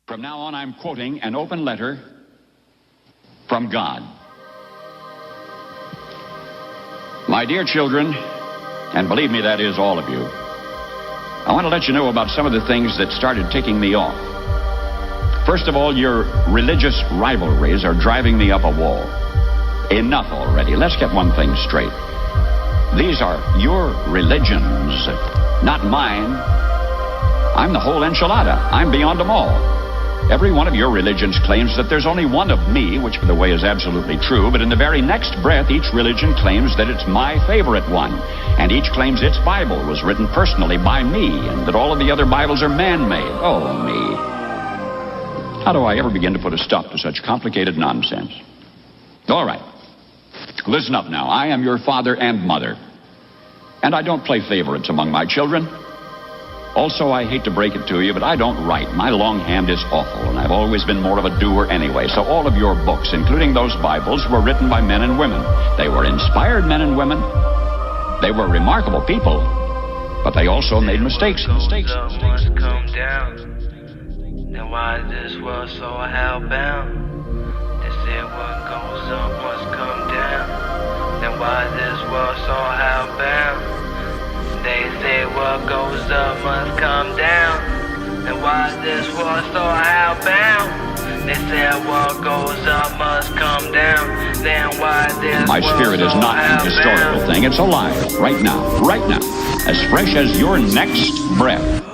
From now on, I'm quoting an open letter from God. My dear children, and believe me, that is all of you, I want to let you know about some of the things that started ticking me off. First of all, your religious rivalries are driving me up a wall. Enough already. Let's get one thing straight. These are your religions, not mine. I'm the whole enchilada. I'm beyond them all. Every one of your religions claims that there's only one of me, which, by the way, is absolutely true, but in the very next breath, each religion claims that it's my favorite one, and each claims its Bible was written personally by me, and that all of the other Bibles are man-made. Oh, me. How do I ever begin to put a stop to such complicated nonsense? All right. Listen up now. I am your father and mother, and I don't play favorites among my children. Also, I hate to break it to you, but I don't write. My longhand is awful, and I've always been more of a doer anyway. So all of your books, including those Bibles, were written by men and women. They were inspired men and women. They were remarkable people, but they also made mistakes. Must come down. Then why is this world so hellbound? They say what goes up must come down. Then why is this world so hellbound? They say what goes up must come down. Then why is this world so hellbound? They say what goes up must come down. Then why is this My spirit is not a historical thing. It's alive right now, as fresh as your next breath.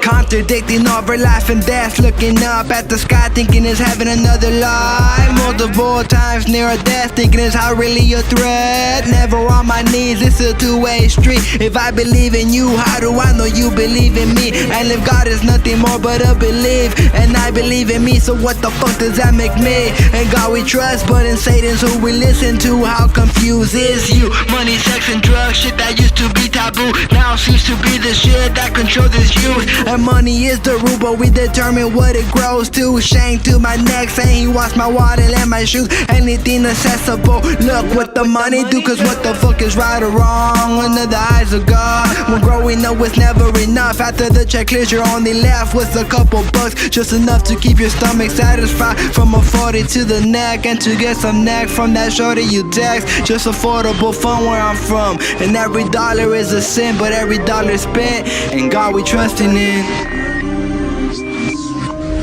Contradicting over life and death, looking up at the sky, thinking it's having another life. Multiple times near a death, thinking it's how really a threat. Never on my knees, it's a two-way street. If I believe in you, how do I know you believe in me? And if God is nothing more but a belief, and I believe in me, so what the fuck does that make me? And God we trust, but in Satan's who we listen to. How confused is you? Money, sex, and drugs, shit that used to be taboo, now seems to be the shit that controls this youth. And money is the root, but we determine what it grows to. Shame to my neck, saying he wants my wallet and my shoes. Anything accessible, look what the money do. Cause what the fuck is right or wrong under the eyes of God? When growing up was never enough. After the check clears, you're only left with a couple bucks, just enough to keep your stomach satisfied. From a 40 to the neck, and to get some neck from that shorty you text. Just affordable fun where I'm from, and every dollar is a sin, but every dollar spent, and God we trusting in.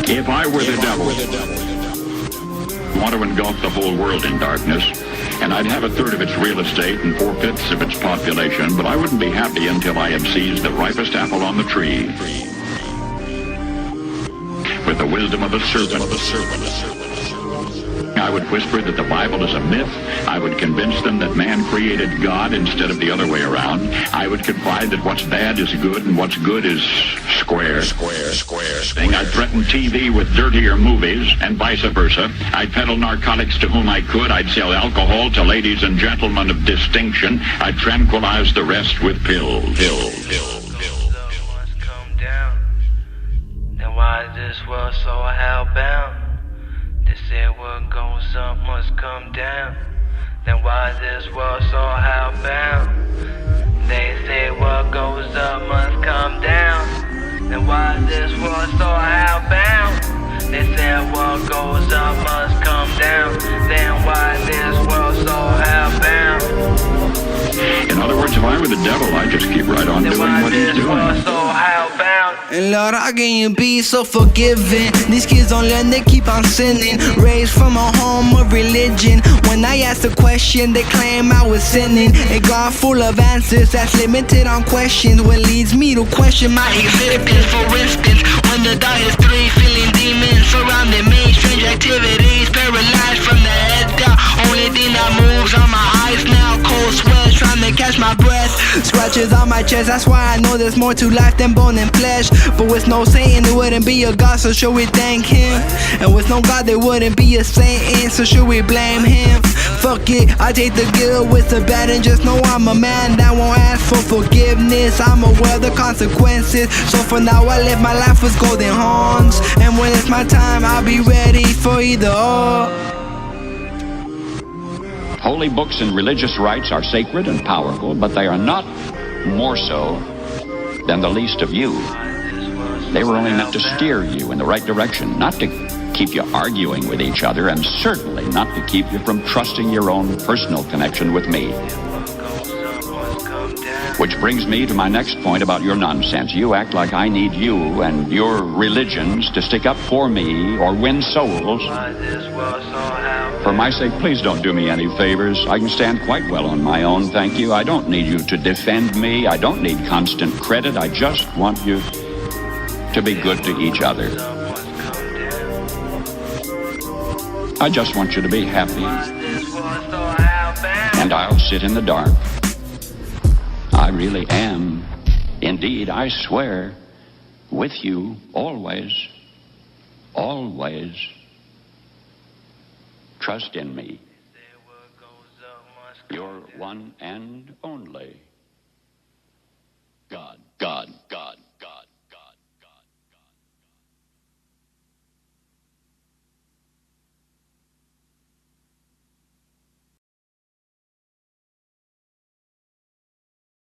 If I were the devil, I want to engulf the whole world in darkness, and I'd have a third of its real estate and 4/5 of its population, but I wouldn't be happy until I had seized the ripest apple on the tree. With the wisdom of a serpent, I would whisper that the Bible is a myth. I would convince them that man created God instead of the other way around. I would confide that what's bad is good and what's good is square. I'd threaten TV with dirtier movies and vice versa. I'd peddle narcotics to whom I could. I'd sell alcohol to ladies and gentlemen of distinction. I'd tranquilize the rest with pills. Must come down. Then why is this world so hellbound? They say what goes up must come down. Then why is this world so hellbound? They say what goes up must come down. Then why is this world so hellbound? They say what goes up must come down. Then why is this world so hellbound? In other words, if I were the devil, I'd just keep right on doing what he's doing. And Lord, how can you be so forgiving? These kids don't learn, they keep on sinning. Raised from a home of religion. When I ask a question, they claim I was sinning. A God full of answers that's limited on questions. What leads me to question my existence. For instance, when the dark is 3, feeling demons surrounding me. Strange activities, paralyzed from the head down. Only thing that moves are my eyes now. Cold sweats, trying to catch my breath. Scratches on my chest, that's why I know there's more to life than bone and flesh. But with no Satan, there wouldn't be a God, so should we thank him? And with no God, there wouldn't be a Satan, so should we blame him? Fuck it, I take the good with the bad, and just know I'm a man that won't ask for forgiveness. I'm aware of the consequences, so for now I live my life with golden horns. And when it's my time, I'll be ready for either or. Holy books and religious rites are sacred and powerful, but they are not more so than the least of you. They were only meant to steer you in the right direction, not to keep you arguing with each other, and certainly not to keep you from trusting your own personal connection with me. Which brings me to my next point about your nonsense. You act like I need you and your religions to stick up for me or win souls. For my sake, please don't do me any favors. I can stand quite well on my own, thank you. I don't need you to defend me. I don't need constant credit. I just want you to be good to each other. I just want you to be happy. And I'll sit in the dark. I really am, indeed, I swear, with you always, always. Trust in me. Your one and only God.